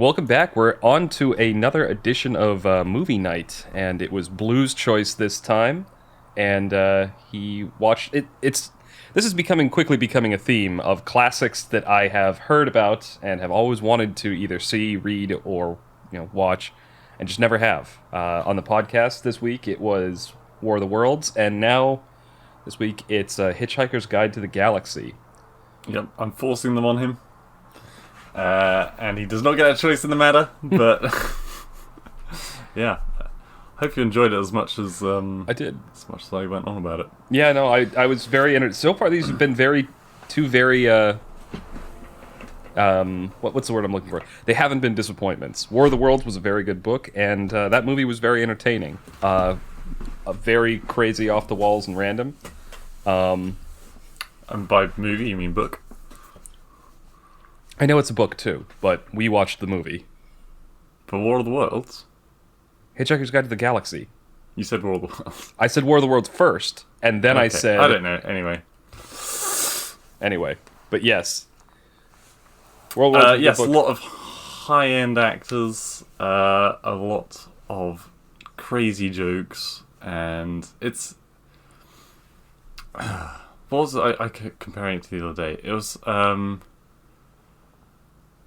welcome back. We're on to another edition of Movie Night, and it was Blue's choice this time, and he watched it. This is quickly becoming a theme of classics that I have heard about and have always wanted to either see, read, or watch, and just never have. On the podcast this week, it was War of the Worlds, and now this week it's Hitch Hiker's Guide to the Galaxy. Yep, I'm forcing them on him. And he does not get a choice in the matter, but yeah. Hope you enjoyed it as much as I did. As much as I went on about it. Yeah, no, I was very so far these have been two very what's the word I'm looking for? They haven't been disappointments. War of the Worlds was a very good book, and that movie was very entertaining. A very crazy, off the walls, and random. And by movie you mean book? I know it's a book too, but we watched the movie. For War of the Worlds? Hitchhiker's Guide to the Galaxy. You said War of the Worlds. I said War of the Worlds first, and then okay. I said... I don't know, Anyway, but yes. War of the Worlds yes, a lot of high-end actors, a lot of crazy jokes, and it's... what was it I kept comparing it to the other day? It was...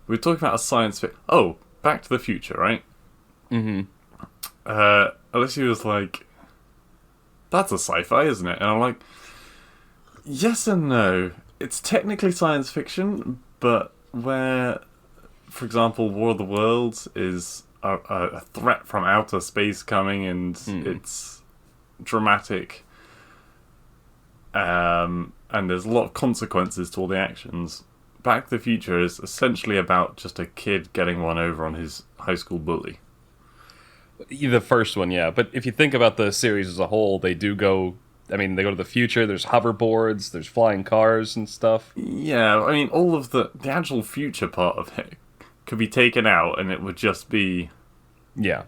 we were talking about a science fiction... Oh, Back to the Future, right? Mm-hmm. Alicia was like, that's a sci-fi, isn't it? And I'm like, yes and no. It's technically science fiction, but where, for example, War of the Worlds is a threat from outer space coming, and it's dramatic, and there's a lot of consequences to all the actions. Back to the Future is essentially about just a kid getting one over on his high school bully. The first one, yeah. But if you think about the series as a whole, they do go... I mean, they go to the future, there's hoverboards, there's flying cars and stuff. Yeah, I mean, all of the actual future part of it could be taken out, and it would just be... Yeah.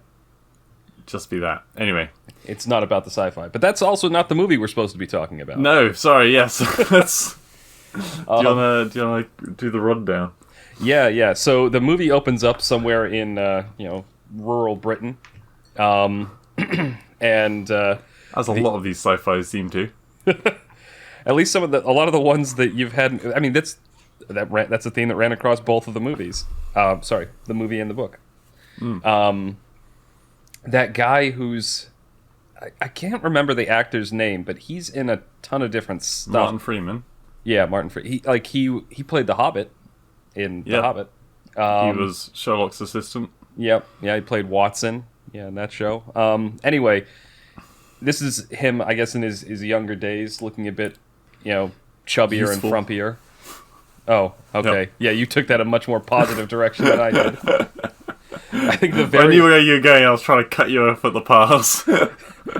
Just be that. Anyway. It's not about the sci-fi. But that's also not the movie we're supposed to be talking about. No, sorry, yes. That's... Do you wanna do the rundown? Yeah. So the movie opens up somewhere in rural Britain, and as a lot of these sci-fis seem to. At least a lot of the ones that you've had. I mean, that's a theme that ran across both of the movies. The movie and the book. That guy who's I can't remember the actor's name, but he's in a ton of different stuff. Martin Freeman. Yeah, Martin Freeman. He played the Hobbit in The Hobbit. He was Sherlock's assistant. Yep. Yeah, he played Watson. Yeah, in that show. Anyway, this is him, I guess, in his younger days, looking a bit, chubbier and frumpier. Oh, okay. Yep. Yeah, you took that a much more positive direction than I did. I think I knew where you were going. I was trying to cut you off at the pass.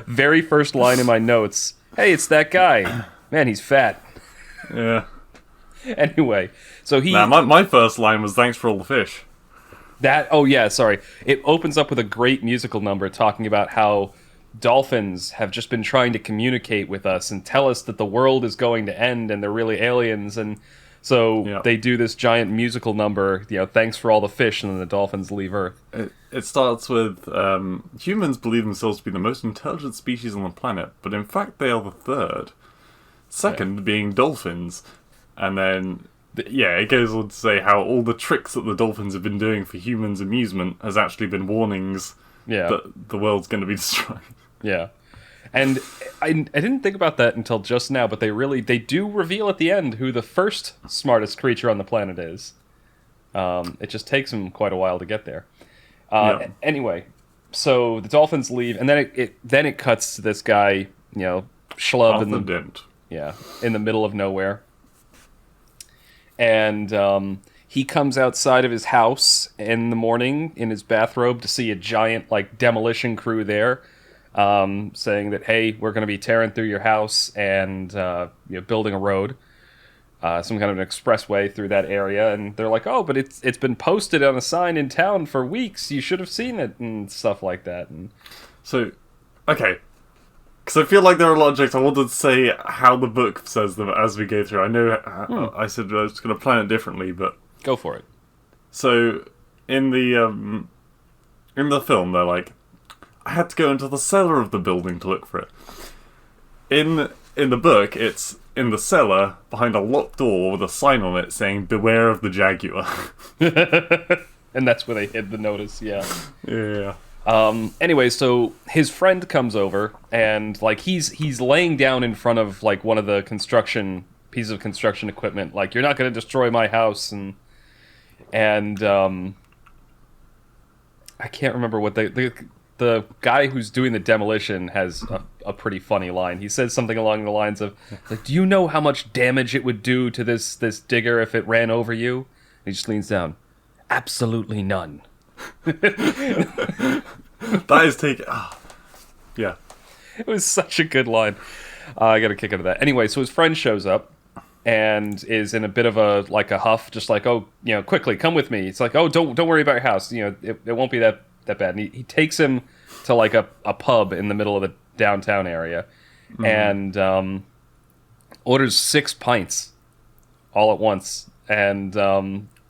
Very first line in my notes. Hey, it's that guy. Man, he's fat. Yeah. Anyway, so he... Nah, my first line was, thanks for all the fish. It opens up with a great musical number talking about how dolphins have just been trying to communicate with us and tell us that the world is going to end and they're really aliens, and so they do this giant musical number, thanks for all the fish, and then the dolphins leave Earth. It starts with, humans believe themselves to be the most intelligent species on the planet, but in fact they are the third. Second being dolphins. And then, it goes on to say how all the tricks that the dolphins have been doing for humans' amusement has actually been warnings that the world's going to be destroyed. Yeah. And I didn't think about that until just now, but they do reveal at the end who the first smartest creature on the planet is. It just takes them quite a while to get there. Anyway, so the dolphins leave, and then it cuts to this guy, schlub in the middle of nowhere. And he comes outside of his house in the morning in his bathrobe to see a giant demolition crew there, saying that, hey, we're going to be tearing through your house and building a road, some kind of an expressway through that area. And they're like, oh, but it's been posted on a sign in town for weeks. You should have seen it and stuff like that. And so, okay. Because I feel like there are a lot of jokes. I wanted to say how the book says them as we go through. I know I said I was going to plan it differently, but... Go for it. So, in the film, they're like, I had to go into the cellar of the building to look for it. In the book, it's in the cellar behind a locked door with a sign on it saying "Beware of the Jaguar." And that's where they hid the notice. Yeah. Yeah. Anyway, so his friend comes over and like he's laying down in front of like one of the pieces of construction equipment. Like, you're not going to destroy my house, and I can't remember what the guy who's doing the demolition has a pretty funny line. He says something along the lines of, like, "Do you know how much damage it would do to this digger if it ran over you?" And he just leans down. "Absolutely none." That is taken. Yeah. It was such a good line. I got a kick out of that. Anyway, so his friend shows up and is in a bit of a huff, just like, "Oh, quickly, come with me." It's like, "Oh, don't worry about your house. It won't be that bad." And he takes him to like a pub in the middle of the downtown area, and orders 6 pints all at once. And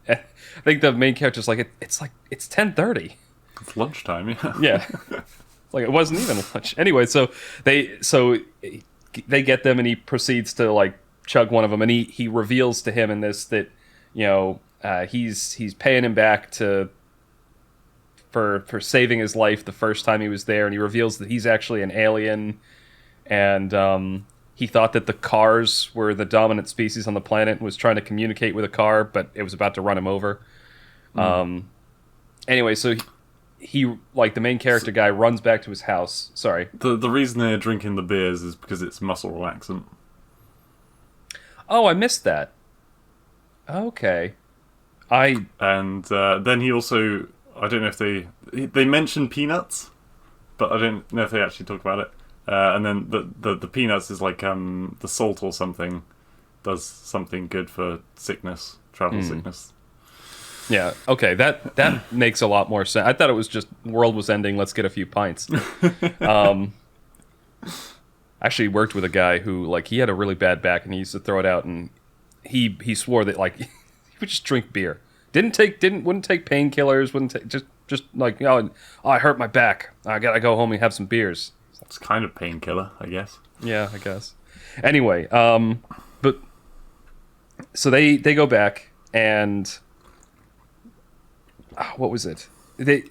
I think the main character's like, it's 10:30. It's lunchtime, yeah. Yeah. Like, it wasn't even lunch. Anyway, so they get them, and he proceeds to like chug one of them, and he reveals to him in this that he's paying him back for saving his life the first time he was there, and he reveals that he's actually an alien, and he thought that the cars were the dominant species on the planet and was trying to communicate with a car, but it was about to run him over. Anyway, so he like the main character guy runs back to his house. Sorry. The reason they're drinking the beers is because it's muscle relaxant. Oh, I missed that. Okay. And then he also, I don't know if they mention peanuts, but I don't know if they actually talk about it. And then the peanuts is like the salt or something does something good for sickness, travel sickness. Yeah, okay, that makes a lot more sense. I thought it was just world was ending, let's get a few pints. Actually worked with a guy who, like, he had a really bad back and he used to throw it out, and he swore that, like, he would just drink beer. Wouldn't take painkillers, wouldn't take, just like, I hurt my back, I gotta go home and have some beers. It's kind of painkiller, I guess. Yeah, I guess. Anyway, but so they go back, and what was it? The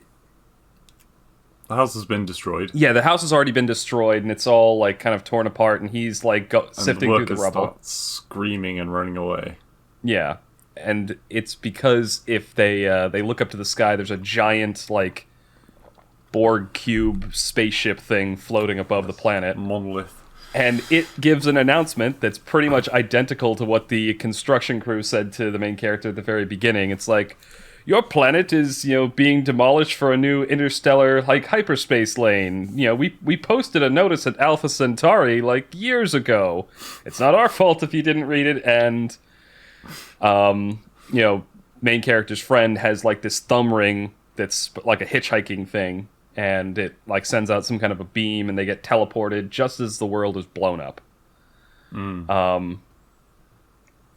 house has been destroyed. Yeah, the house has already been destroyed, and it's all like kind of torn apart, and he's like sifting through the rubble, starts screaming and running away. Yeah, and it's because if they look up to the sky, there's a giant like Borg cube spaceship thing floating above the planet. Monolith. And it gives an announcement that's pretty much identical to what the construction crew said to the main character at the very beginning. It's like, your planet is, being demolished for a new interstellar, like, hyperspace lane. We posted a notice at Alpha Centauri, like, years ago. It's not our fault if you didn't read it. And, main character's friend has, like, this thumb ring that's like a hitchhiking thing. And it, like, sends out some kind of a beam, and they get teleported just as the world is blown up.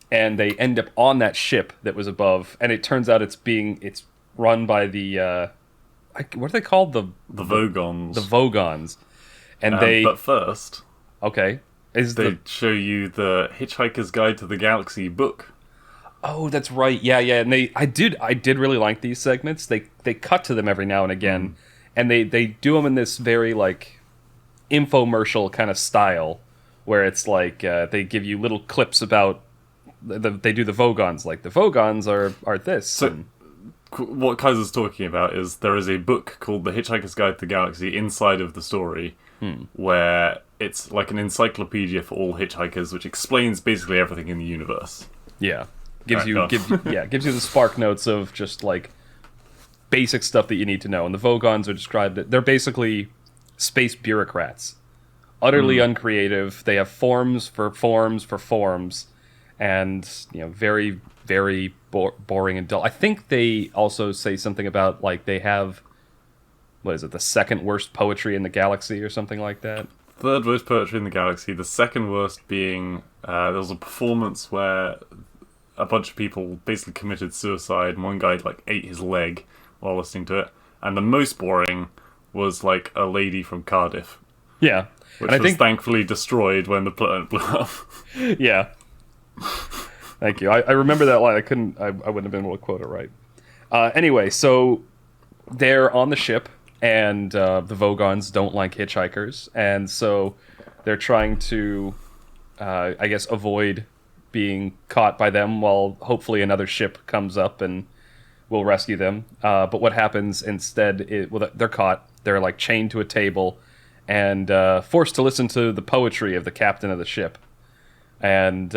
And they end up on that ship that was above, and it turns out it's run by the what are they called? The Vogons. The Vogons. And but first, okay, they show you the Hitchhiker's Guide to the Galaxy book. Oh, that's right. Yeah. And I did really like these segments. They cut to them every now and again, and they do them in this very like infomercial kind of style, where it's like they give you little clips about. They do the Vogons, like, the Vogons are this. So, what Kaiser's talking about is there is a book called The Hitchhiker's Guide to the Galaxy inside of the story, where it's like an encyclopedia for all hitchhikers, which explains basically everything in the universe. Yeah, gives you the spark notes of just like basic stuff that you need to know. And the Vogons are described that they're basically space bureaucrats, utterly uncreative. They have forms for forms for forms. And, very, very boring and dull. I think they also say something about, like, they have, what is it, the second worst poetry in the galaxy or something like that? Third worst poetry in the galaxy. The second worst being, there was a performance where a bunch of people basically committed suicide, and one guy like ate his leg while listening to it. And the most boring was like a lady from Cardiff, Yeah. which And I was think, thankfully destroyed when the planet blew up. yeah. Thank you. I remember that line. I wouldn't have been able to quote it right. Anyway, so they're on the ship, and the Vogons don't like hitchhikers, and so they're trying to, I guess, avoid being caught by them while hopefully another ship comes up and will rescue them. But what happens instead is, well, they're caught. They're like chained to a table and forced to listen to the poetry of the captain of the ship. And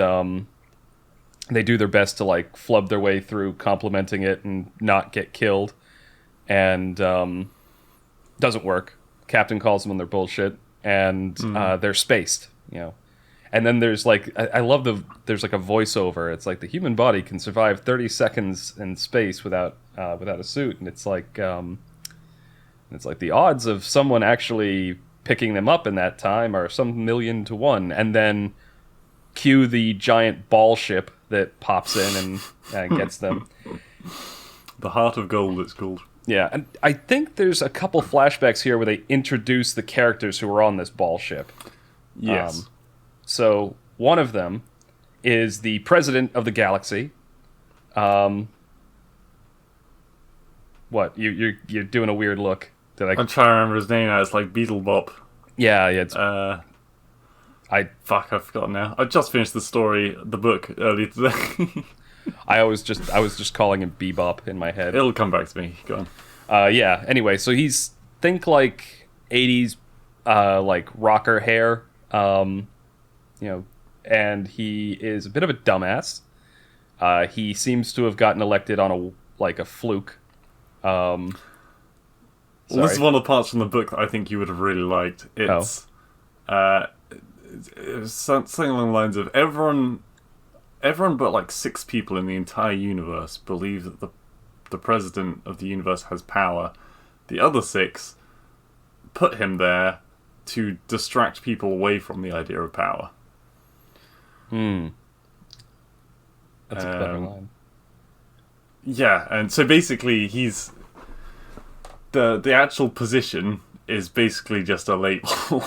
they do their best to like flub their way through complimenting it and not get killed. And doesn't work. Captain calls them on their bullshit, and they're spaced, you know. And then there's like, I love there's like a voiceover. It's like the human body can survive 30 seconds in space without a suit, and it's like the odds of someone actually picking them up in that time are some million to one. And then cue the giant ball ship that pops in and gets them. The Heart of Gold, it's called. Yeah, and I think there's a couple flashbacks here where they introduce the characters who were on this ball ship. Yes. So one of them is the president of the galaxy. What? You're doing a weird look. I'm trying to remember his name now. It's like Beetlebop. Yeah. It's, Fuck, I've forgotten now. I just finished the book earlier today. I was just calling him Bebop in my head. It'll come back to me. Go on. Yeah. Anyway, so he's think like 80s, like rocker hair. You know, and he is a bit of a dumbass. He seems to have gotten elected on a fluke. Well, this is one of the parts from the book that I think you would have really liked. It's it's something along the lines of everyone but like 6 people in the entire universe believe that the president of the universe has power. The other 6 put him there to distract people away from the idea of power. That's a clever line. Yeah, and so basically he's the actual position is basically just a label.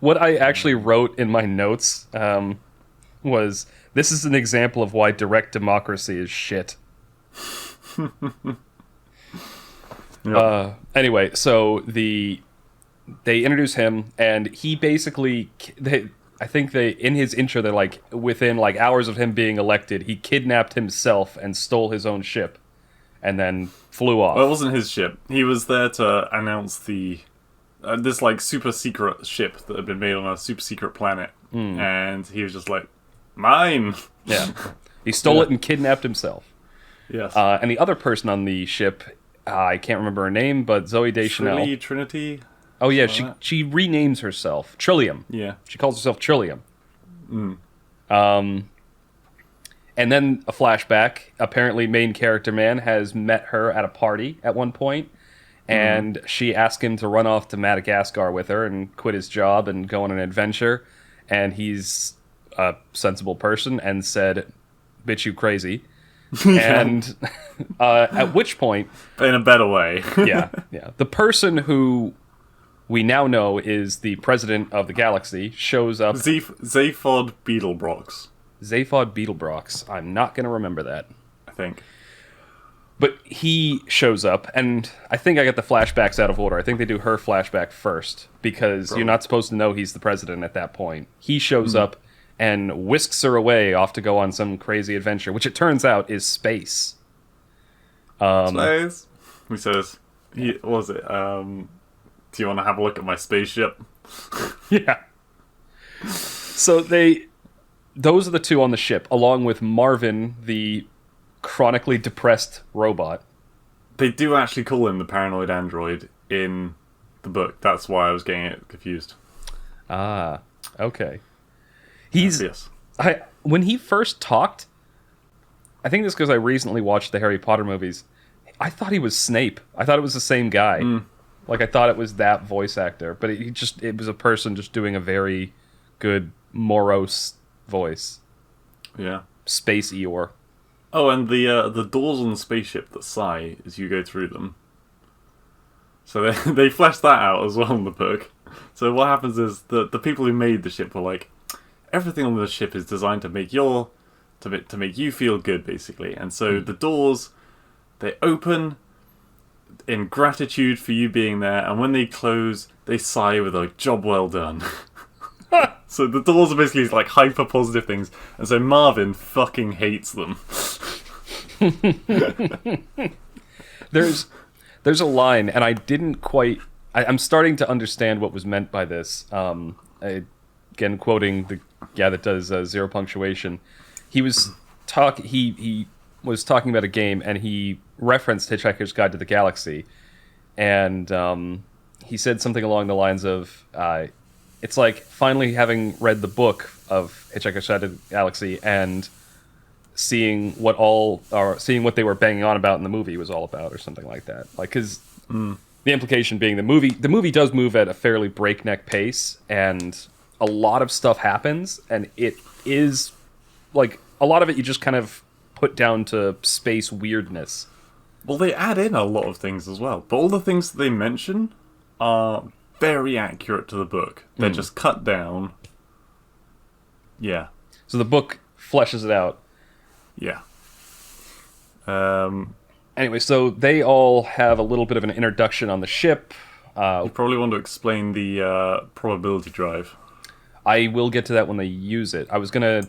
What I actually wrote in my notes was, this is an example of why direct democracy is shit. Yep. Anyway, so they introduce him, and he basically, I think in his intro, they're like, within like hours of him being elected, he kidnapped himself and stole his own ship, and then flew off. Well, it wasn't his ship. He was there to announce this like super secret ship that had been made on a super secret planet, and he was just like, mine. Yeah, he stole it and kidnapped himself. Yes. And the other person on the ship, I can't remember her name, but Zoe Deschanel. Trinity. Oh yeah, she renames herself Trillium. Yeah. She calls herself Trillium. And then a flashback. Apparently, main character man has met her at a party at one point, and she asked him to run off to Madagascar with her and quit his job and go on an adventure. And he's a sensible person and said, "Bitch, you crazy." And at which point, in a better way. yeah, the person who we now know is the president of the galaxy shows up. Zaphod Beetlebrox. Zaphod Beetlebrox. I'm not going to remember that. I think. But he shows up, and I think I got the flashbacks out of order. I think they do her flashback first, because you're not supposed to know he's the president at that point. He shows up and whisks her away off to go on some crazy adventure, which it turns out is space. Space. He says, what was it? Do you want to have a look at my spaceship? Yeah. So those are the two on the ship, along with Marvin, the chronically depressed robot. They do actually call him the paranoid android in the book. That's why I was getting it confused. Ah, okay. He's yes. When he first talked, I think this because I recently watched the Harry Potter movies, I thought he was Snape. I thought it was the same guy. Like, I thought it was that voice actor, but it was a person just doing a very good morose voice. Yeah. space Eeyore. Oh, and the doors on the spaceship that sigh as you go through them. So they flesh that out as well in the book. So what happens is the people who made the ship were like, everything on the ship is designed to make to make you feel good, basically. And so the doors, they open in gratitude for you being there, and when they close, they sigh with a job well done. So the doors are basically like hyper positive things, and so Marvin fucking hates them. There's a line, and I didn't quite. I'm starting to understand what was meant by this. Again, quoting the guy that does zero punctuation, he was he was talking about a game, and he referenced Hitchhiker's Guide to the Galaxy, and he said something along the lines of, "It's like finally having read the book of Hitchhiker's Guide to the Galaxy and seeing what they were banging on about in the movie was all about," or something like that. Like, because the implication being the movie does move at a fairly breakneck pace, and a lot of stuff happens, and it is like a lot of it you just kind of put down to space weirdness. Well, they add in a lot of things as well, but all the things that they mention are very accurate to the book. They're just cut down. Yeah. So the book fleshes it out. Yeah. Anyway, so they all have a little bit of an introduction on the ship. You probably want to explain the probability drive. I will get to that when they use it. I was gonna.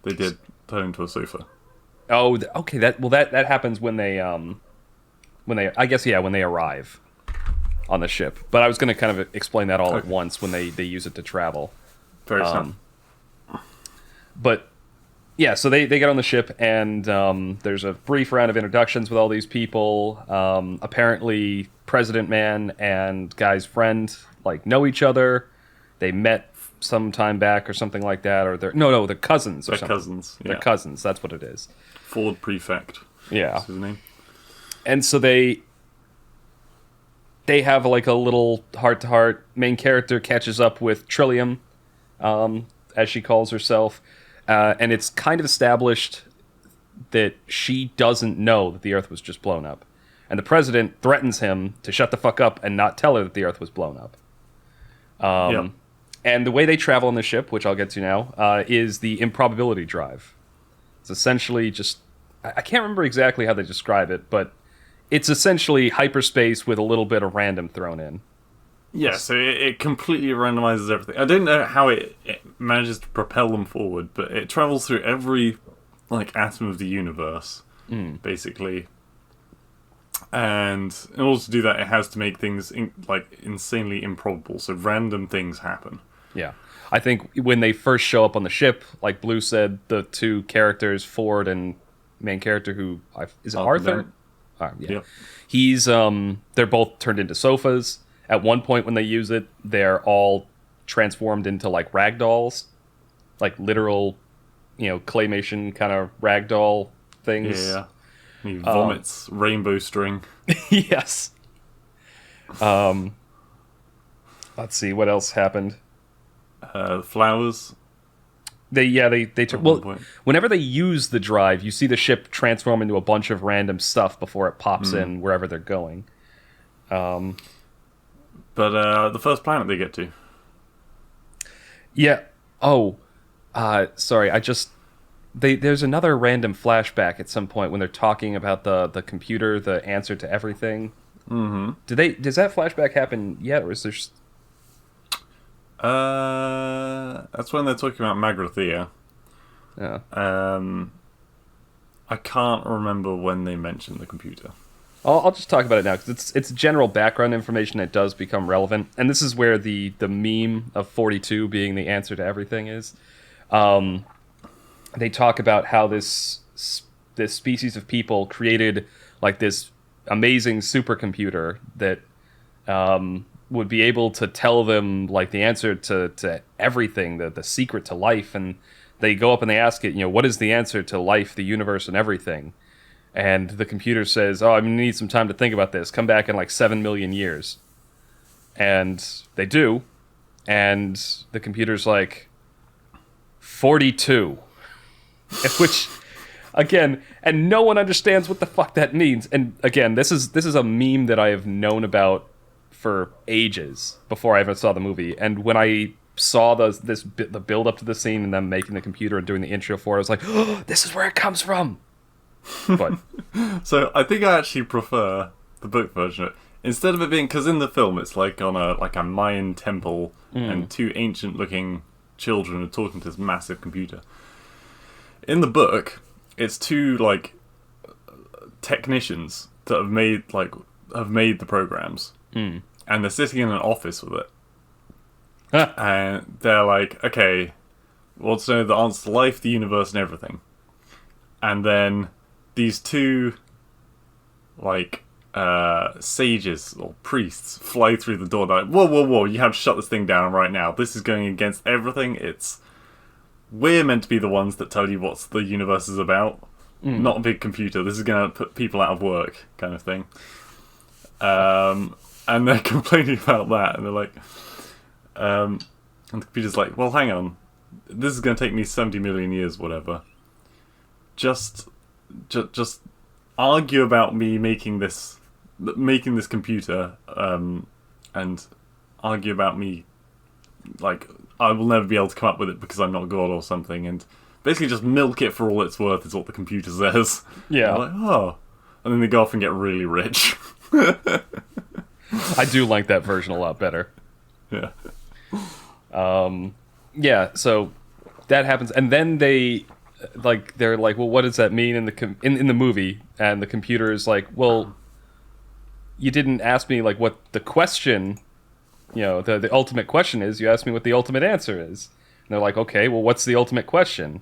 They did turn into a sofa. Oh, okay. That happens when they when they arrive on the ship. But I was gonna kind of explain that all at once when they use it to travel. Very soon. But yeah, so they get on the ship, and there's a brief round of introductions with all these people. Apparently, President Man and Guy's friend know each other. They met some time back or something like that, or they're cousins or something. Cousins. Yeah. They're cousins. That's what it is. Ford Prefect. Yeah. That's his name. And so they have a little heart-to-heart. Main character catches up with Trillium, as she calls herself, and it's kind of established that she doesn't know that the Earth was just blown up, and the president threatens him to shut the fuck up and not tell her that the Earth was blown up. And the way they travel on the ship, which I'll get to now, is the improbability drive. It's essentially just... I can't remember exactly how they describe it, but it's essentially hyperspace with a little bit of random thrown in. Yeah, so it completely randomizes everything. I don't know how it manages to propel them forward, but it travels through every atom of the universe, basically. And in order to do that, it has to make things insanely improbable, so random things happen. Yeah. I think when they first show up on the ship, like Blue said, the two characters, Ford and main character who... Is it Arthur? Yeah. Yep. He's... They're both turned into sofas. At one point when they use it, they're all transformed into ragdolls. Literal, claymation kind of ragdoll things. Yeah. He vomits rainbow string. Yes. Let's see, what else happened? Flowers. Whenever they use the drive, you see the ship transform into a bunch of random stuff before it pops in wherever they're going. But the first planet they get to. Yeah. Oh, sorry. There's another random flashback at some point when they're talking about the computer, the answer to everything. Mm-hmm. Does that flashback happen yet, or is there? That's when they're talking about Magrathea. Yeah. I can't remember when they mentioned the computer. I'll just talk about it now because it's general background information that does become relevant, and this is where the meme of 42 being the answer to everything is. They talk about how this species of people created this amazing supercomputer that would be able to tell them the answer to everything, the secret to life, and they go up and they ask it, what is the answer to life, the universe, and everything? And the computer says, I'm going to need some time to think about this. Come back in 7 million years. And they do. And the computer's 42. which, again, and no one understands what the fuck that means. And again, this is a meme that I have known about for ages before I ever saw the movie. And when I saw the build up to the scene and them making the computer and doing the intro for it, I was like, oh, this is where it comes from. But So I think I actually prefer the book version of it. Instead of it being, because in the film it's like on a Mayan temple and two ancient looking children are talking to this massive computer. In the book, it's two like technicians that have made the programs, and they're sitting in an office with it, and they're like, okay, we want to know the answer to life, the universe, and everything. And then these two like sages or priests fly through the door. They're like, whoa, you have to shut this thing down right now. This is going against everything. We're meant to be the ones that tell you what the universe is about, not a big computer. This is going to put people out of work, kind of thing. And they're complaining about that, and they're like, and the computer's like, well, hang on, this is going to take me 70 million years, whatever. Just argue about me making this computer, and argue about me, like, I will never be able to come up with it because I'm not God or something, and basically just milk it for all it's worth is what the computer says. Yeah. Like, oh. And then they go off and get really rich. I do like that version a lot better. Yeah. Yeah, so that happens, and then they're like, well, what does that mean in the movie? And the computer is like, well, you didn't ask me like what the question, the ultimate question is. You asked me what the ultimate answer is. And they're like, okay, well, what's the ultimate question?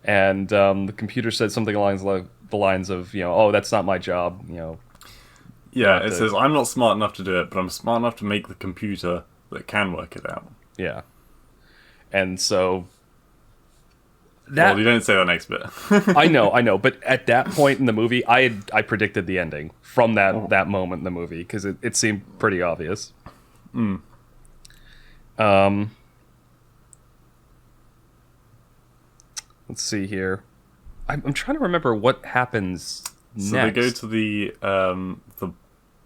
And the computer said something along the lines of, oh, that's not my job. Yeah, it says, I'm not smart enough to do it, but I'm smart enough to make the computer that can work it out. Yeah. And so well, you don't say that next bit. I know, but at that point in the movie, I predicted the ending from that moment in the movie, because it seemed pretty obvious. Let's see here. I'm trying to remember what happens next. So they go to the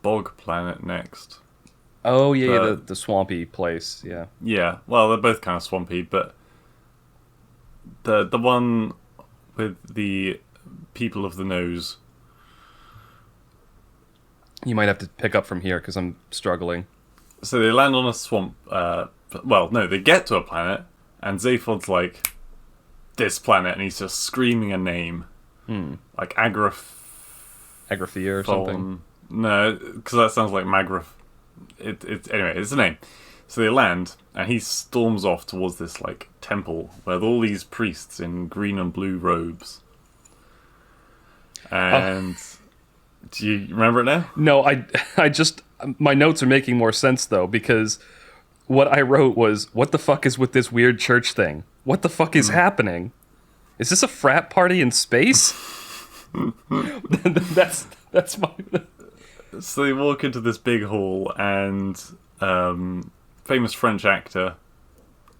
bog planet next. Oh yeah, the swampy place. Yeah. Yeah. Well, they're both kind of swampy, but the one with the people of the nose. You might have to pick up from here because I'm struggling. So they land on a swamp. Well, no, they get to a planet, and Zaphod's like, this planet, and he's just screaming a name. Like Agraphia or something? No, because that sounds like Magrath. Anyway, it's a name. So they land, and he storms off towards this like temple with all these priests in green and blue robes. And do you remember it now? No, I just, my notes are making more sense though, because what I wrote was, what the fuck is with this weird church thing? What the fuck is happening? Is this a frat party in space? that's my. So they walk into this big hall, and famous French actor,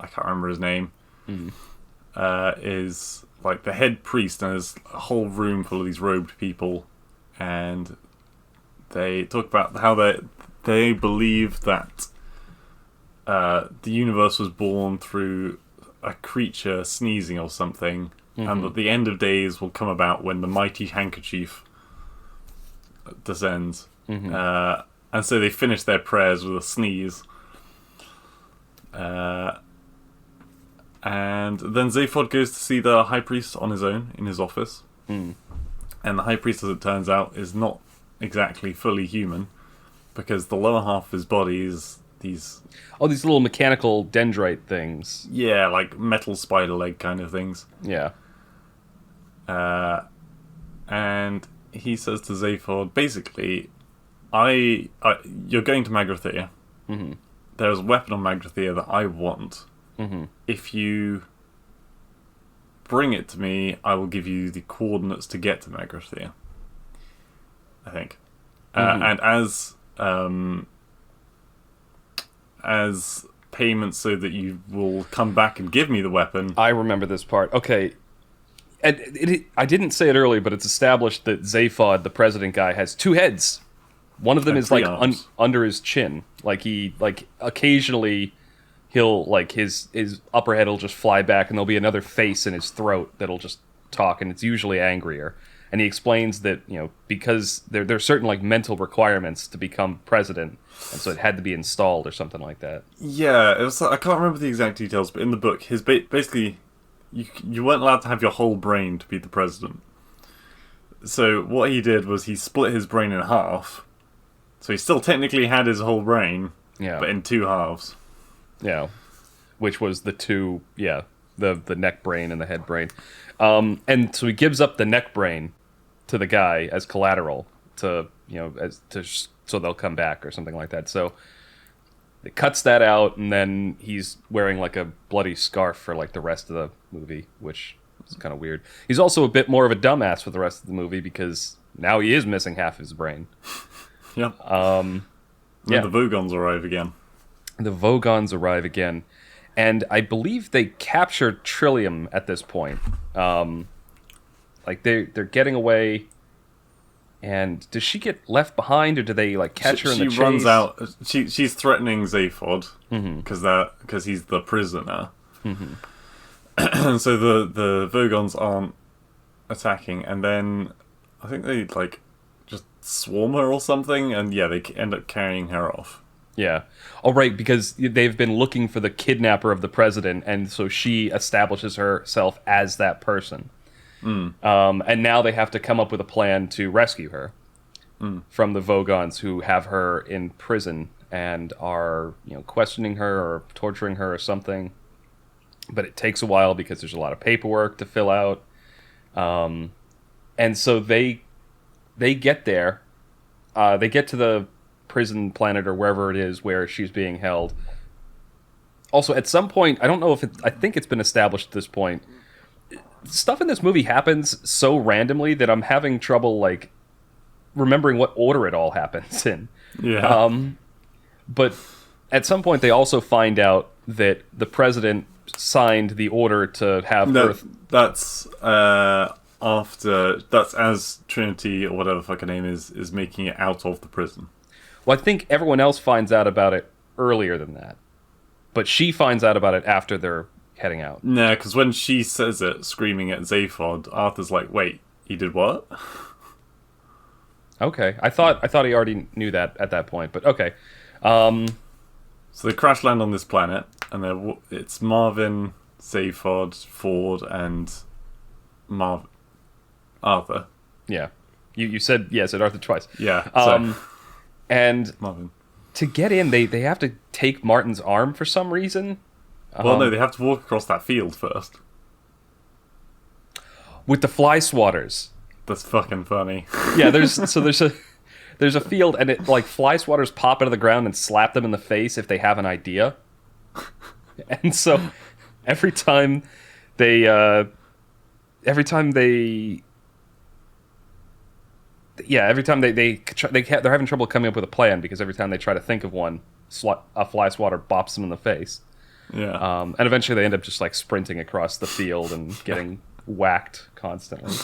I can't remember his name, is like the head priest, and there's a whole room full of these robed people, and they talk about how they believe that the universe was born through a creature sneezing or something, and that the end of days will come about when the mighty handkerchief descends. And so they finish their prayers with a sneeze. And then Zaphod goes to see the high priest on his own in his office. And the high priest, as it turns out, is not exactly fully human, because the lower half of his body is these little mechanical dendrite things. Yeah, like metal spider leg kind of things. Yeah. And he says to Zaphod, basically, you're going to Magrathea. There's a weapon on Magrathea that I want. If you bring it to me, I will give you the coordinates to get to Magrathea, I think. And as payment so that you will come back and give me the weapon. I remember this part. Okay. I didn't say it earlier, but it's established that Zaphod, the president guy, has two heads. One of them is like under his chin. Like he occasionally he'll like his upper head will just fly back, and there'll be another face in his throat that'll just talk, and it's usually angrier. And he explains that because there's certain like mental requirements to become president, and so it had to be installed or something like that. Yeah, it was. I can't remember the exact details, but in the book, his basically you weren't allowed to have your whole brain to be the president. So what he did was he split his brain in half. So he still technically had his whole brain, but in two halves. Yeah, which was the two, the neck brain and the head brain. And so he gives up the neck brain to the guy as collateral so they'll come back or something like that. So it cuts that out, and then he's wearing like a bloody scarf for like the rest of the movie, which is kind of weird. He's also a bit more of a dumbass for the rest of the movie because now he is missing half his brain. Yep. The Vogons arrive again. The Vogons arrive again. And I believe they captured Trillium at this point. Like they're getting away. And does she get left behind, or do they like catch her in the chase? She runs out. She's threatening Zaphod because he's the prisoner. Mm-hmm. So the Vogons aren't attacking, and then I think they like just swarm her or something, and they end up carrying her off. Yeah. Oh, right, because they've been looking for the kidnapper of the president, and so she establishes herself as that person. And now they have to come up with a plan to rescue her from the Vogons, who have her in prison and are questioning her or torturing her or something. But it takes a while because there's a lot of paperwork to fill out. And so they get there. They get to the prison planet or wherever it is where she's being held. Also, at some point, I don't know if I think it's been established at this point, stuff in this movie happens so randomly that I'm having trouble like remembering what order it all happens in. Yeah. But at some point they also find out that the president signed the order to have Earth. That's that's as Trinity or whatever the fuck her name is making it out of the prison. Well, I think everyone else finds out about it earlier than that. But she finds out about it after they're heading out. No, because when she says it, screaming at Zaphod, Arthur's like, wait, he did what? Okay. I thought he already knew that at that point, but okay. So they crash land on this planet, and it's Marvin, Zaphod, Ford, and Arthur. Yeah. You said Arthur twice. Yeah. And Marvin. To get in, they have to take Martin's arm for some reason. Well, no, they have to walk across that field first. With the fly swatters. That's fucking funny. Yeah, there's a field, and it like fly swatters pop out of the ground and slap them in the face if they have an idea. And so every time they're having trouble coming up with a plan, because every time they try to think of one, a fly swatter bops them in the face. Yeah. And eventually they end up just like sprinting across the field and getting whacked constantly.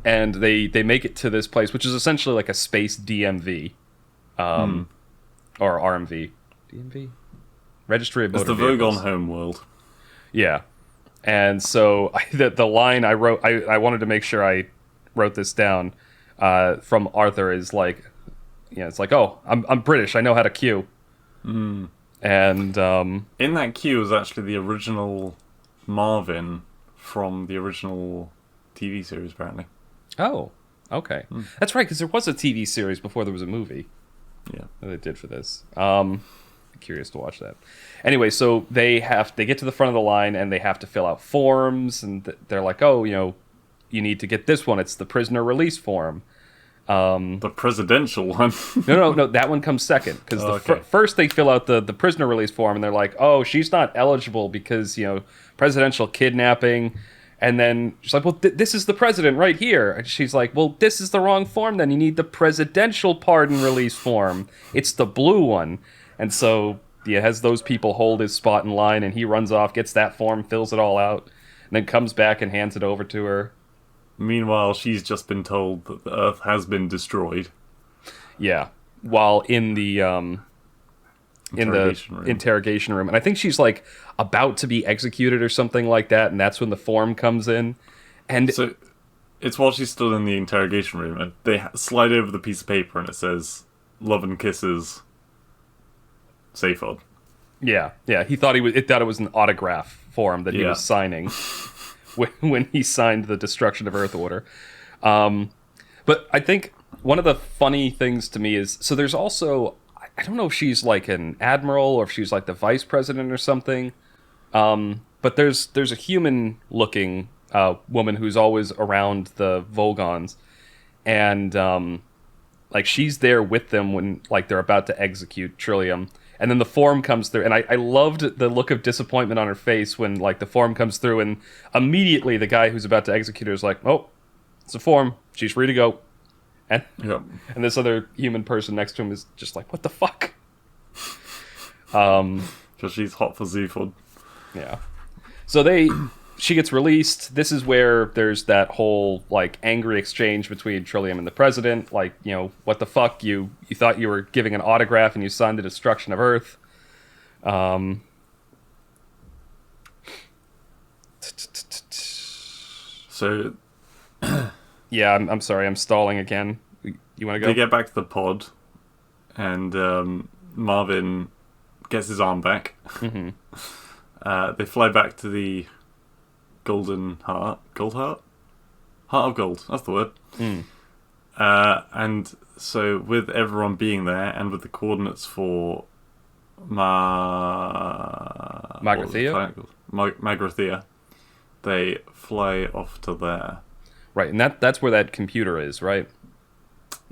And they make it to this place, which is essentially like a space DMV, or RMV, DMV, Registry of Motor Vehicles. It's the Vogon homeworld. Yeah, and so the line I wrote, I wanted to make sure I wrote this down from Arthur is like, it's like, oh, I'm British, I know how to queue. Mm. And in that queue is actually the original Marvin from the original TV series, apparently. Oh, okay. That's right, because there was a TV series before there was a movie. Yeah, that they did for this. Curious to watch that. Anyway, so they get to the front of the line and they have to fill out forms, and they're like, oh, you need to get this one. It's the prisoner release form. The presidential one. No, that one comes second, because first they fill out the prisoner release form, and they're like, oh, she's not eligible because presidential kidnapping. And then she's like, well, this is the president right here. And she's like, well, this is the wrong form then. You need the presidential pardon release form. It's the blue one. And so, he has those people hold his spot in line, and he runs off, gets that form, fills it all out, and then comes back and hands it over to her. Meanwhile, she's just been told that the Earth has been destroyed. Yeah, while in the interrogation room, and I think she's like about to be executed or something like that, and that's when the form comes in. And so it's while she's still in the interrogation room, and they slide over the piece of paper, and it says "Love and Kisses, Seyfod." Yeah, he thought it was an autograph form that he was signing when he signed the Destruction of Earth order. But I think one of the funny things to me is, so there's also, I don't know if she's like an admiral or if she's like the vice president or something, but there's a human-looking woman who's always around the Volgons, and like she's there with them when like they're about to execute Trillium. And then the form comes through, and I loved the look of disappointment on her face when like the form comes through, and immediately the guy who's about to execute her is like, "Oh, it's a form. She's free to go." And and this other human person next to him is just like, "What the fuck?" Because she's hot for Zephod. Yeah. So she gets released. This is where there's that whole like angry exchange between Trillium and the president. Like, you know, what the fuck? You thought you were giving an autograph and you signed the destruction of Earth. So yeah, I'm sorry, I'm stalling again. You want to go? They get back to the pod, and Marvin gets his arm back. Mm-hmm. They fly back to the Golden Heart. Gold Heart? Heart of Gold. That's the word. Mm. And so with everyone being there, and with the coordinates for Magrathea, they fly off to there. Right, and that's where that computer is, right?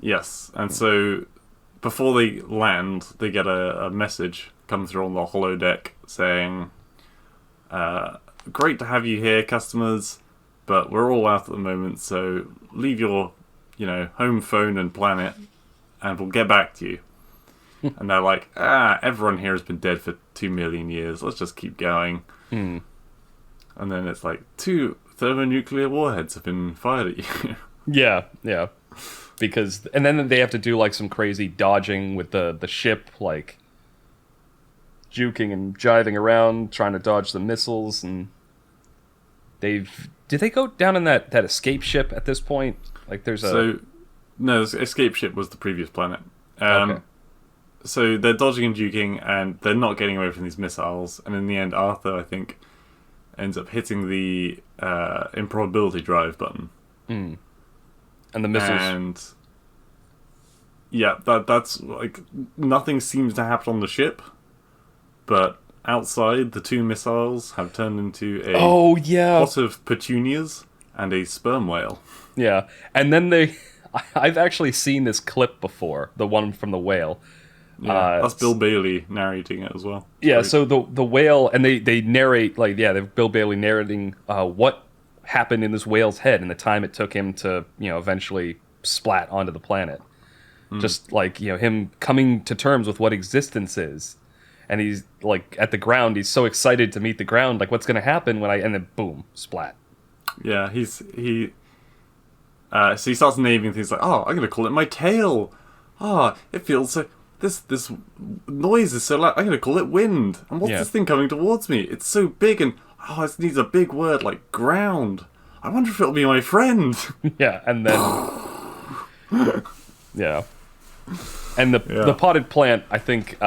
Yes, and so before they land, they get a message come through on the holodeck saying, "Great to have you here, customers, but we're all out at the moment, so leave your, home phone and planet, and we'll get back to you." And they're like, everyone here has been dead for 2 million years. Let's just keep going. Hmm. And then it's like, 2 thermonuclear warheads have been fired at you. Yeah. And then they have to do like some crazy dodging with the ship, like juking and jiving around, trying to dodge the missiles. And did they go down in that escape ship at this point? Like there's no, the escape ship was the previous planet. Okay. So they're dodging and juking, and they're not getting away from these missiles. And in the end, Arthur, I think, ends up hitting the improbability drive button. Mm. And the missiles. And yeah, that's like nothing seems to happen on the ship, but outside, the 2 missiles have turned into a pot of petunias and a sperm whale. Yeah, and then I've actually seen this clip before, the one from the whale. Yeah, that's Bill Bailey narrating it as well. Yeah, so the whale, and they narrate, like, yeah, they've Bill Bailey narrating what happened in this whale's head and the time it took him to, eventually splat onto the planet. Just like, him coming to terms with what existence is. And he's, like, at the ground, he's so excited to meet the ground, like, what's going to happen and then boom, splat. Yeah, so he starts naming things like, I'm going to call it my tail. It feels so... This noise is so loud. I'm going to call it wind. And what's this thing coming towards me? It's so big, and it needs a big word like ground. I wonder if it'll be my friend. Yeah, and then yeah, and the potted plant. I think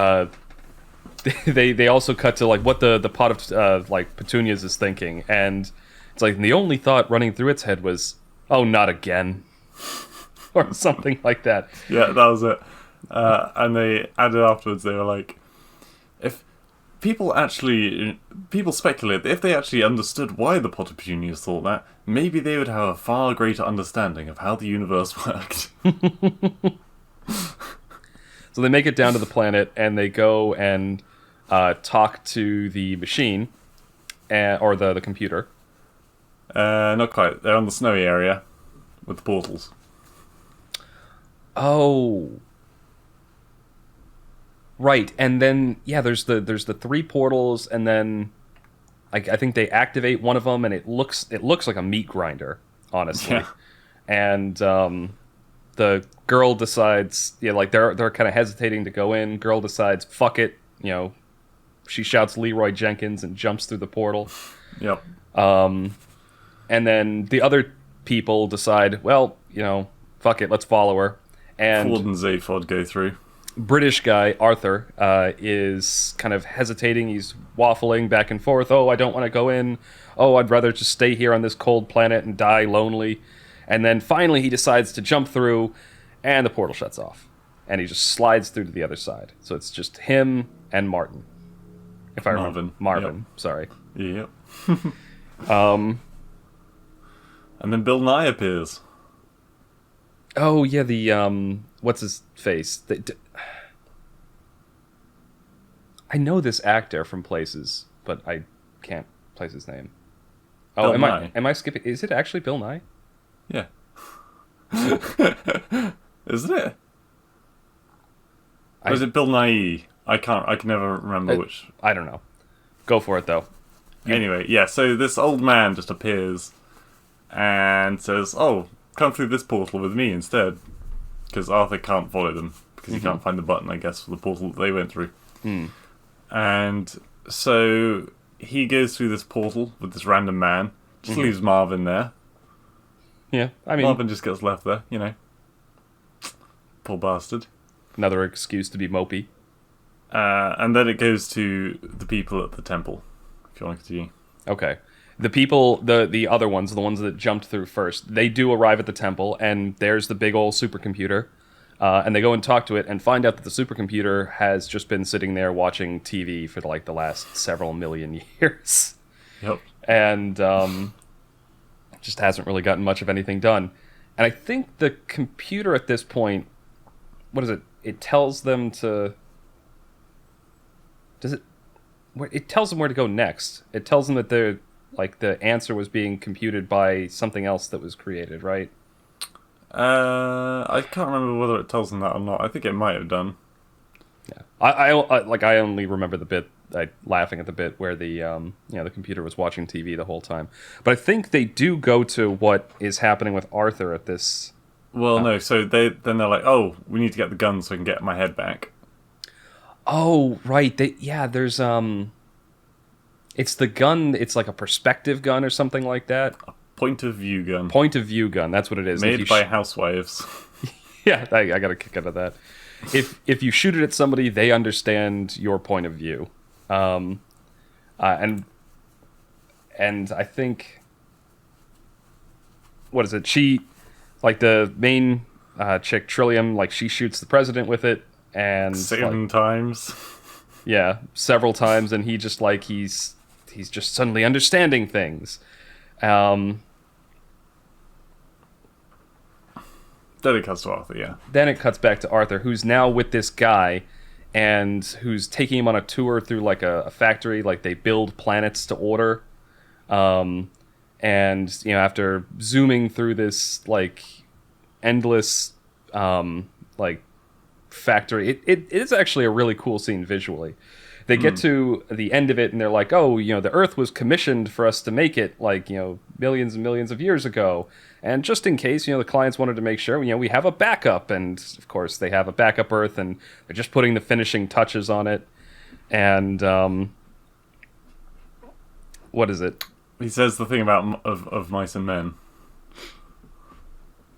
they also cut to like what the pot of like petunias is thinking, and it's like the only thought running through its head was, "Oh, not again," or something like that. Yeah, that was it. And they added afterwards, they were like, if people speculate that if they actually understood why the pot of petunias thought that, maybe they would have a far greater understanding of how the universe worked. So they make it down to the planet, and they go and talk to the machine, or the computer. Not quite. They're on the snowy area with the portals. Oh. Right, and then yeah, there's the three portals, and then I think they activate one of them, and it looks like a meat grinder, honestly. Yeah. And the girl decides, yeah, like they're kind of hesitating to go in. Girl decides, fuck it, she shouts Leroy Jenkins and jumps through the portal. Yep. And then the other people decide, well, fuck it, let's follow her. And Ford and Zaphod go through. British guy Arthur is kind of hesitating. He's waffling back and forth. Oh, I don't want to go in. Oh, I'd rather just stay here on this cold planet and die lonely. And then finally he decides to jump through, and the portal shuts off. And he just slides through to the other side. So it's just him and Martin. If I remember. Marvin, Yep. sorry. Yep. And then Bill Nye appears. Oh, yeah, the, what's his face? I know this actor from places, but I can't place his name. Oh, Bill am Nye. I skipping? Is it actually Bill Nye? Yeah. Isn't it? Or is it Bill Nye? I can never remember which. I don't know. Go for it, though. Anyway, yeah, so this old man just appears and says, oh, come through this portal with me instead. Because Arthur can't follow them, because he can't find the button, I guess, for the portal that they went through. And so he goes through this portal with this random man, just leaves Marvin there. Yeah, I mean, Marvin just gets left there, Poor bastard. another excuse to be mopey. And then it goes to the people at the temple, if you want to continue. Okay. The people, the other ones, the ones that jumped through first, they do arrive at the temple, and there's the big old supercomputer. And they go and talk to it and find out that the supercomputer has just been sitting there watching TV for the last several million years. Yep. And just hasn't really gotten much of anything done. And I think the computer at this point, what is it? It tells them to... It tells them where to go next. It tells them that they're... the answer was being computed by something else that was created, right? I can't remember whether it tells them that or not. I think it might have done. Yeah. I only remember the bit, laughing at the bit where the the computer was watching TV the whole time. But I think they do go to what is happening with Arthur at this. Well, no. So they're like, oh, we need to get the gun so we can get my head back. Oh, right. There's it's the gun. It's like a perspective gun or something like that. Point of view gun. Point of view gun. That's what it is. Made by housewives. Yeah, I got a kick out of that. If you shoot it at somebody, they understand your point of view. And I think, what is it? She, the main chick Trillium, she shoots the president with it, and 7 times. Yeah, several times, and he just he's just suddenly understanding things. Then it cuts to Arthur, yeah. Then it cuts back to Arthur, who's now with this guy, and who's taking him on a tour through a factory. They build planets to order. And after zooming through this endless factory, it is actually a really cool scene visually. They get to the end of it, and they're like, oh, the Earth was commissioned for us to make it, millions and millions of years ago. And just in case, the clients wanted to make sure, we have a backup. And, of course, they have a backup Earth, and they're just putting the finishing touches on it. And, what is it? He says the thing about of mice and men.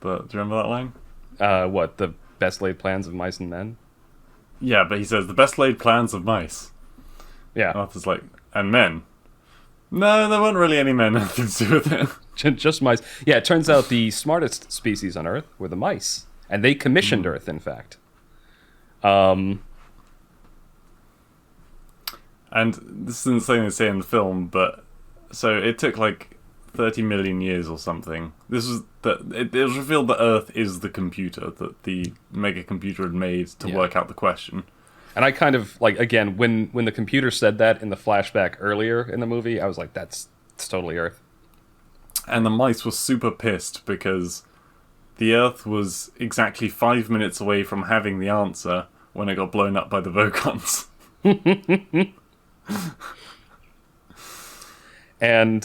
Do you remember that line? What, the best laid plans of mice and men? Yeah, but he says, the best laid plans of mice. Yeah. Arthur's like, and men? No, there weren't really any men anything to do with it. Just mice. Yeah, it turns out the smartest species on Earth were the mice. And they commissioned Earth, in fact. And this isn't something they say in the film, but... So it took 30 million years or something. This was... It was revealed that Earth is the computer that the mega computer had made to work out the question. And I kind of, again, when the computer said that in the flashback earlier in the movie, I was like, it's totally Earth. And the mice were super pissed because the Earth was exactly 5 minutes away from having the answer, when it got blown up by the Vogons. And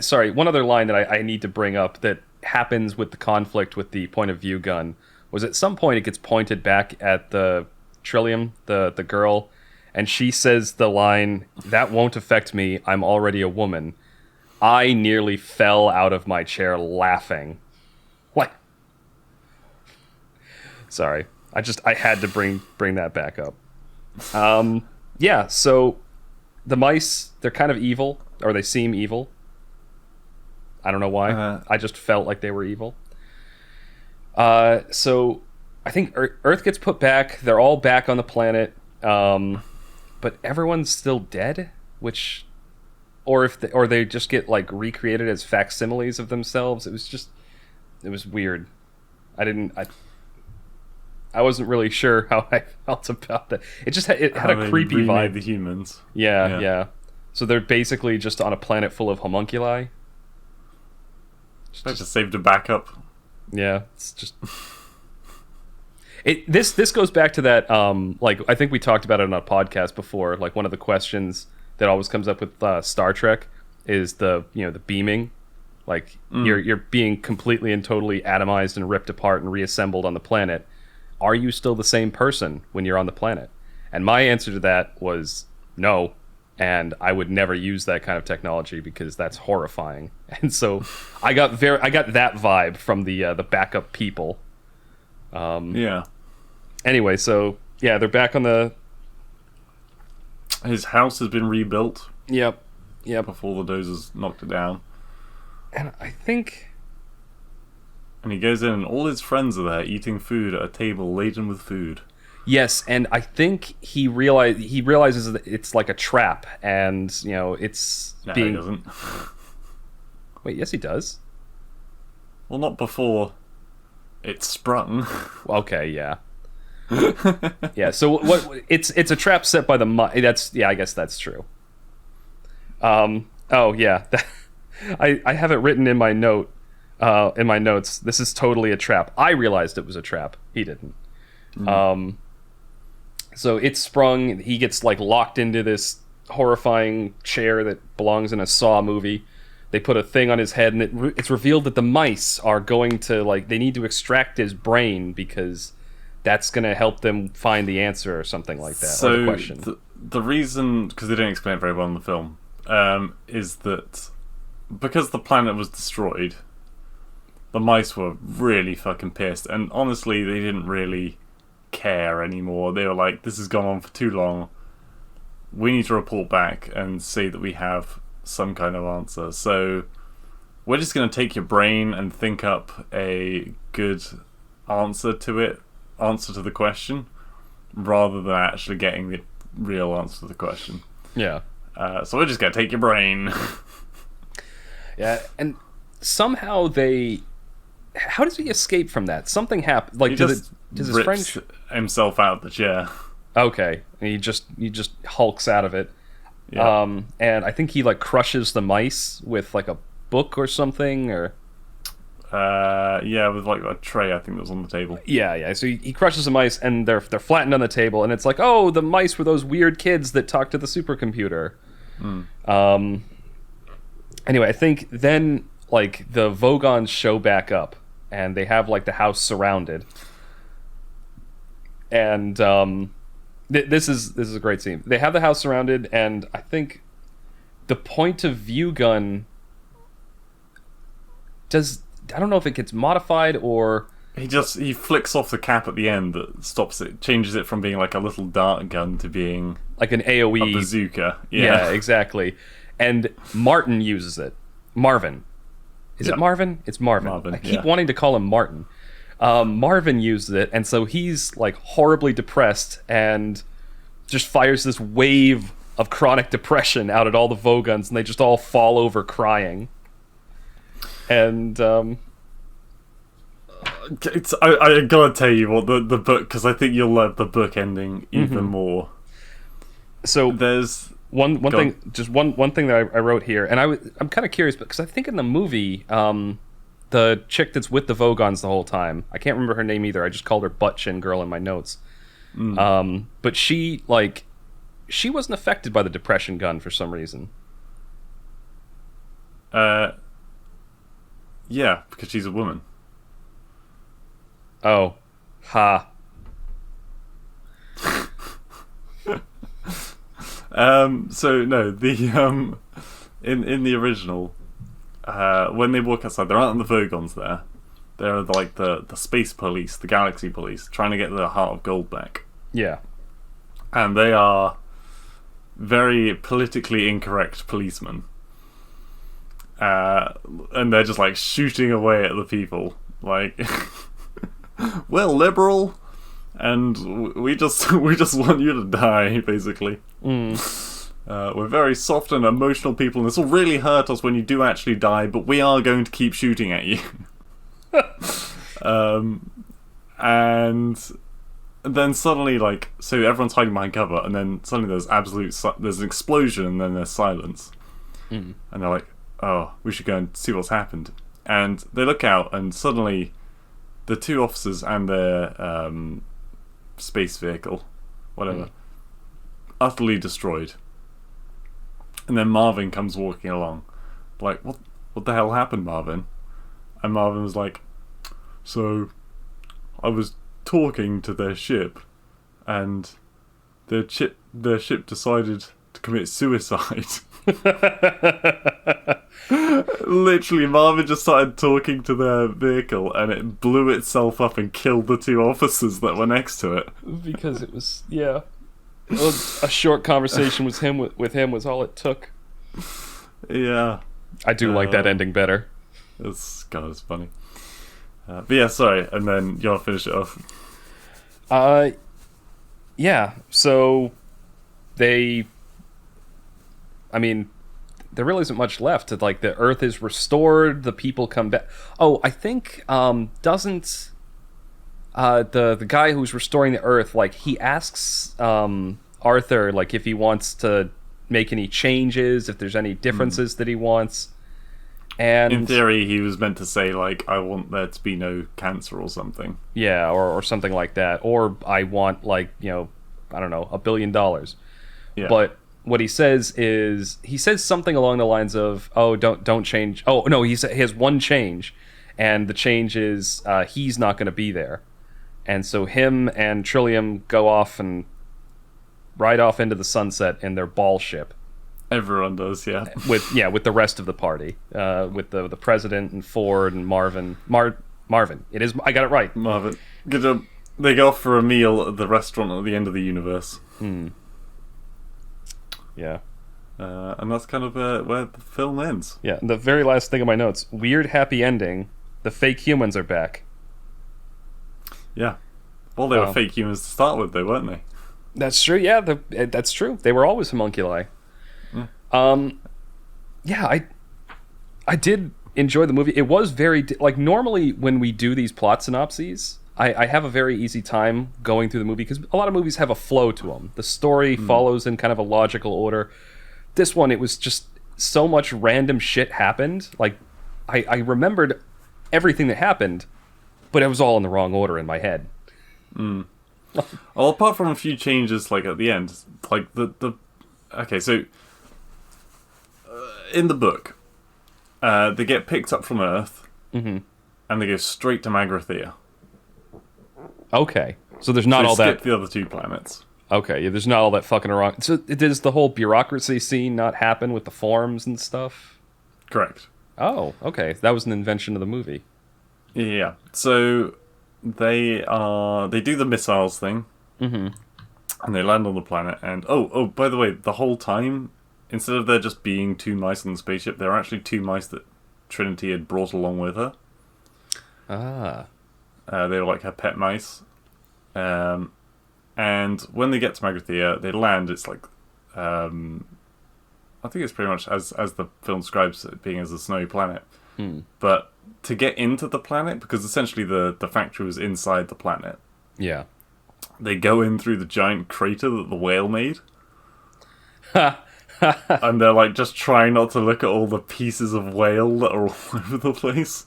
sorry, one other line that I need to bring up that happens with the conflict with the point of view gun was at some point it gets pointed back at the Trillium, the girl, and she says the line, "That won't affect me, I'm already a woman." I nearly fell out of my chair laughing. Like, sorry, I had to bring that back up. Yeah, so the mice, they're kind of evil, or they seem evil. I don't know why. I just felt like they were evil. So I think Earth gets put back. They're all back on the planet, but everyone's still dead. Or they just get like recreated as facsimiles of themselves. It was weird. I wasn't really sure how I felt about that. It had a creepy vibe. The humans. Yeah. So they're basically just on a planet full of homunculi. Just saved a backup. Yeah, it's just this goes back to that like I think we talked about it on a podcast before, like one of the questions that always comes up with Star Trek is the beaming, like you're being completely and totally atomized and ripped apart and reassembled on the planet. Are you still the same person when you're on the planet? And my answer to that was no. And I would never use that kind of technology because that's horrifying. And so I got that vibe from the backup people. Yeah. Anyway, so yeah, they're back on the. His house has been rebuilt. Yep. Before the dozers knocked it down. And I think. And he goes in, and all his friends are there eating food at a table laden with food. Yes, and I think he realizes that it's like a trap, and it's being. He doesn't. Wait, yes, he does. Well, not before it sprung. Okay, yeah. Yeah. So what? It's a trap set by the mice. I guess that's true. Oh yeah. I have it written in my notes. This is totally a trap. I realized it was a trap. He didn't. So it's sprung. He gets like locked into this horrifying chair that belongs in a Saw movie. They put a thing on his head, and it's revealed that the mice are going to they need to extract his brain because that's going to help them find the answer or something like that. So or the question. The reason, because they didn't explain it very well in the film, is that because the planet was destroyed, the mice were really fucking pissed, and honestly, they didn't really care anymore. They were like, this has gone on for too long. We need to report back and say that we have some kind of answer. So we're just going to take your brain and think up a good answer to the question, rather than actually getting the real answer to the question. Yeah. So we're just going to take your brain. Yeah, and somehow how does he escape from that? Something happened. Like, does his friend himself out of the chair? Okay, and he just hulks out of it. Yeah. And I think he crushes the mice with like a book or something, or with like a tray I think that was on the table. Yeah. So he crushes the mice, and they're flattened on the table, and it's like, oh, the mice were those weird kids that talked to the supercomputer. Anyway, I think then the Vogons show back up, and they have the house surrounded, and this is a great scene. They have the house surrounded, and I think the point of view gun I don't know if it gets modified or he flicks off the cap at the end that stops it, changes it from being like a little dart gun to being like an AoE a bazooka. Yeah, exactly. And Martin uses it. Marvin. Is it Marvin? It's Marvin. I keep wanting to call him Martin. Marvin uses it, and so he's horribly depressed and just fires this wave of chronic depression out at all the Vogons, and they just all fall over crying. And I gotta tell you what the book, because I think you'll love the book ending even more. So there's one thing that I wrote here, and I'm kind of curious because I think in the movie the chick that's with the Vogons the whole time. I can't remember her name either. I just called her Butt Chin Girl in my notes. But she wasn't affected by the depression gun for some reason. Yeah, because she's a woman. Oh, ha. So no, the in the original, when they walk outside, there aren't the Vogons there. They're like the space police, the galaxy police, trying to get the Heart of Gold back. Yeah. And they are very politically incorrect policemen. And they're just like shooting away at the people, like, well, liberal, and we just want you to die, basically. We're very soft and emotional people, and this will really hurt us when you do actually die, but we are going to keep shooting at you. And then suddenly, like, so everyone's hiding behind cover, and then suddenly there's an explosion, and then there's silence. And they're like, oh, we should go and see what's happened. And they look out, and suddenly the two officers and their space vehicle, whatever, utterly destroyed. And then Marvin comes walking along, like, what the hell happened, Marvin? And Marvin was like, so I was talking to their ship, and their ship decided to commit suicide. Literally, Marvin just started talking to their vehicle, and it blew itself up and killed the two officers that were next to it. Because it was, yeah, a short conversation with him was all it took. Yeah, I do like that ending better. It's funny. But yeah, sorry, and then you want to finish it off. Yeah. So there really isn't much left. Like, the Earth is restored, the people come back. Oh, I think doesn't the guy who's restoring the Earth, like, he asks Arthur, like, if he wants to make any changes, if there's any differences that he wants. And in theory, he was meant to say, like, I want there to be no cancer or something. Yeah, or something like that. Or I want, like, I don't know, $1 billion. Yeah. But what he says is, he says something along the lines of, oh, don't change. Oh, no, he has one change. And the change is he's not going to be there. And so him and Trillium go off and ride off into the sunset in their ball ship. Everyone does, yeah. With the rest of the party, with the president and Ford and Marvin. Marvin. It is. I got it right. Marvin. Good job. They go off for a meal at the restaurant at the end of the universe. Yeah. And that's kind of where the film ends. Yeah. The very last thing on my notes: weird happy ending. The fake humans are back. Yeah. Well, they were fake humans to start with, though, weren't they? That's true. Yeah. That's true. They were always homunculi. Yeah, I did enjoy the movie. It was very, like, normally when we do these plot synopses, I have a very easy time going through the movie, because a lot of movies have a flow to them. The story follows in kind of a logical order. This one, it was just so much random shit happened. Like, I remembered everything that happened, but it was all in the wrong order in my head. Well, apart from a few changes, like, at the end, like, okay, so in the book, they get picked up from Earth, and they go straight to Magrathea. Okay, so there's not all that. Skip the other two planets. Okay, yeah, there's not all that fucking around. So does the whole bureaucracy scene not happen with the forms and stuff? Correct. Oh, okay, that was an invention of the movie. Yeah. So they do the missiles thing, and they land on the planet. And oh, by the way, the whole time, instead of there just being two mice on the spaceship, there are actually two mice that Trinity had brought along with her. Ah. They were like her pet mice. And when they get to Magrathea, they land. It's like, I think it's pretty much as the film describes it, being as a snowy planet. But to get into the planet, because essentially the factory was inside the planet. Yeah. They go in through the giant crater that the whale made. And they're like just trying not to look at all the pieces of whale that are all over the place.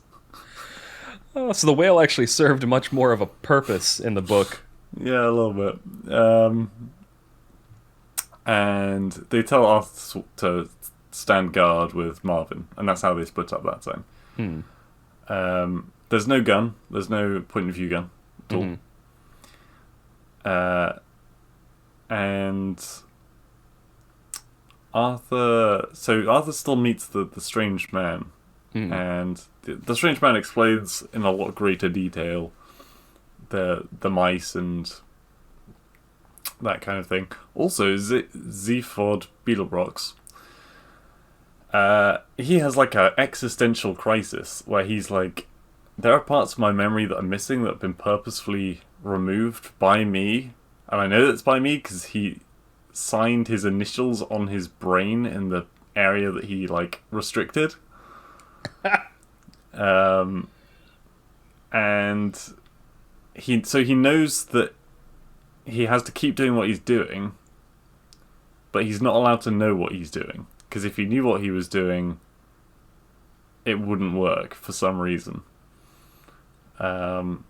Oh, so the whale actually served much more of a purpose in the book. Yeah, a little bit. And they tell Arthur to stand guard with Marvin, and that's how they split up that time. There's no gun. There's no point of view gun at all. And Arthur still meets the strange man, and the strange man explains in a lot greater detail the mice and that kind of thing. Also, Zephod Beetlebrox, he has like an existential crisis where he's like, there are parts of my memory that are missing that have been purposefully removed by me, and I know that's by me because he signed his initials on his brain in the area that he like restricted. And he knows that he has to keep doing what he's doing, but he's not allowed to know what he's doing, because if he knew what he was doing, it wouldn't work for some reason. And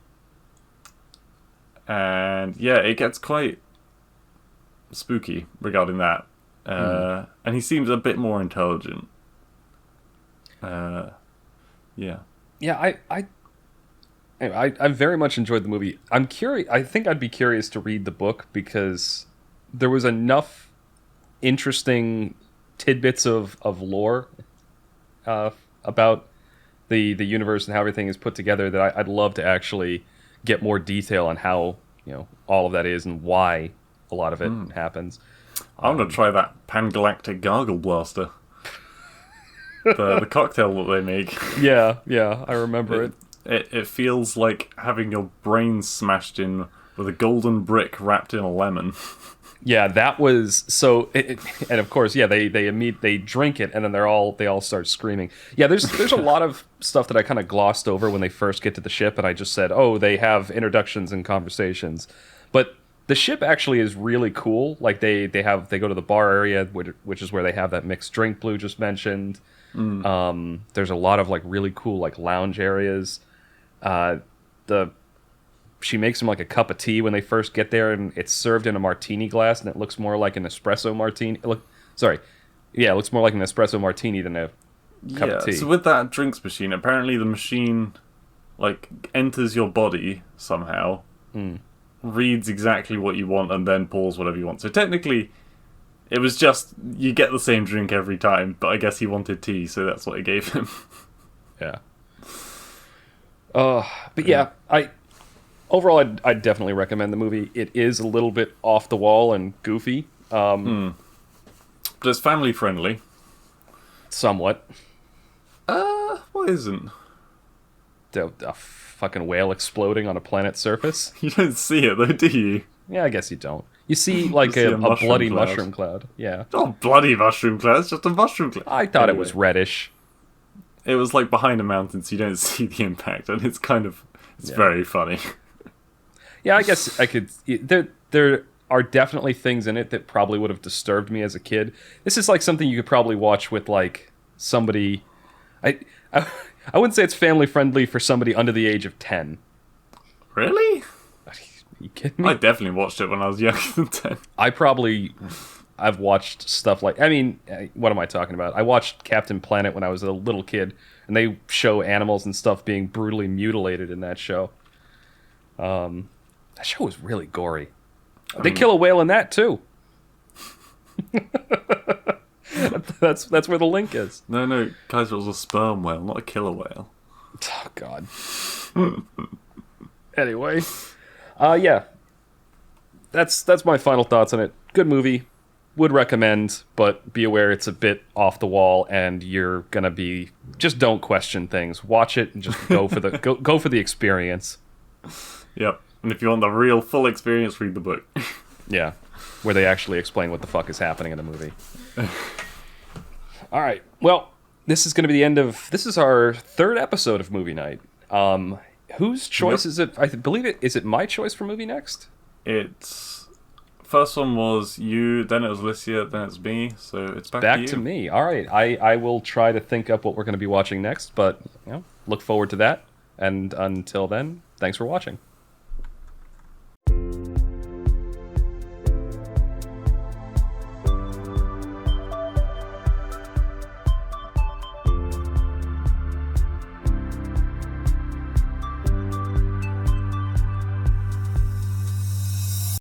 yeah, it gets quite spooky regarding that. And he seems a bit more intelligent. Yeah. Yeah, I very much enjoyed the movie. I'm curious. I think I'd be curious to read the book because there was enough interesting tidbits of lore about the universe and how everything is put together that I'd love to actually get more detail on how all of that is and why a lot of it happens. I'm gonna try that Pangalactic Gargle Blaster. the cocktail that they make. Yeah, I remember it. It feels like having your brain smashed in with a golden brick wrapped in a lemon. Yeah, that was so. And of course, yeah, they drink it, and then they all start screaming. Yeah, there's a lot of stuff that I kind of glossed over when they first get to the ship, and I just said, oh, they have introductions and conversations, but the ship actually is really cool. Like they go to the bar area, which is where they have that mixed drink Blue just mentioned. There's a lot of like really cool like lounge areas. She makes him like a cup of tea when they first get there, and it's served in a martini glass, and it looks more like an espresso martini. It looks more like an espresso martini than a cup of tea. So with that drinks machine, apparently the machine like enters your body somehow, reads exactly what you want, and then pours whatever you want. So technically, it was just you get the same drink every time, but I guess he wanted tea, so that's what it gave him. Yeah. But yeah, overall, I'd definitely recommend the movie. It is a little bit off the wall and goofy. But it's family friendly. Somewhat. What isn't? A fucking whale exploding on a planet's surface. You don't see it though, do you? Yeah, I guess you don't. You see like a bloody mushroom cloud. Yeah. Not bloody mushroom cloud, it's just a mushroom cloud. I thought it was reddish. It was like behind a mountain, so you don't see the impact, and it's very funny. Yeah, I guess I could. There are definitely things in it that probably would have disturbed me as a kid. This is like something you could probably watch with like somebody. I wouldn't say it's family friendly for somebody under the age of 10. Really? Are you kidding me? I definitely watched it when I was younger than 10. I've watched stuff like, what am I talking about? I watched Captain Planet when I was a little kid, and they show animals and stuff being brutally mutilated in that show. That show was really gory. They kill a whale in that too. That's where the link is. No, guys, it was a sperm whale, not a killer whale. Oh God. Anyway, yeah, that's my final thoughts on it. Good movie, would recommend, but be aware it's a bit off the wall, and you're gonna be just don't question things. Watch it and just go for the go for the experience. Yep. And if you want the real full experience, read the book. Yeah, where they actually explain what the fuck is happening in the movie. All right. Well, this is going to be the end of... This is our third episode of Movie Night. Whose choice is it? I believe it... Is it my choice for Movie Next? It's... First one was you, then it was Alicia, then it's me, so it's back to you. Back to me. All right. I will try to think up what we're going to be watching next, but look forward to that. And until then, thanks for watching.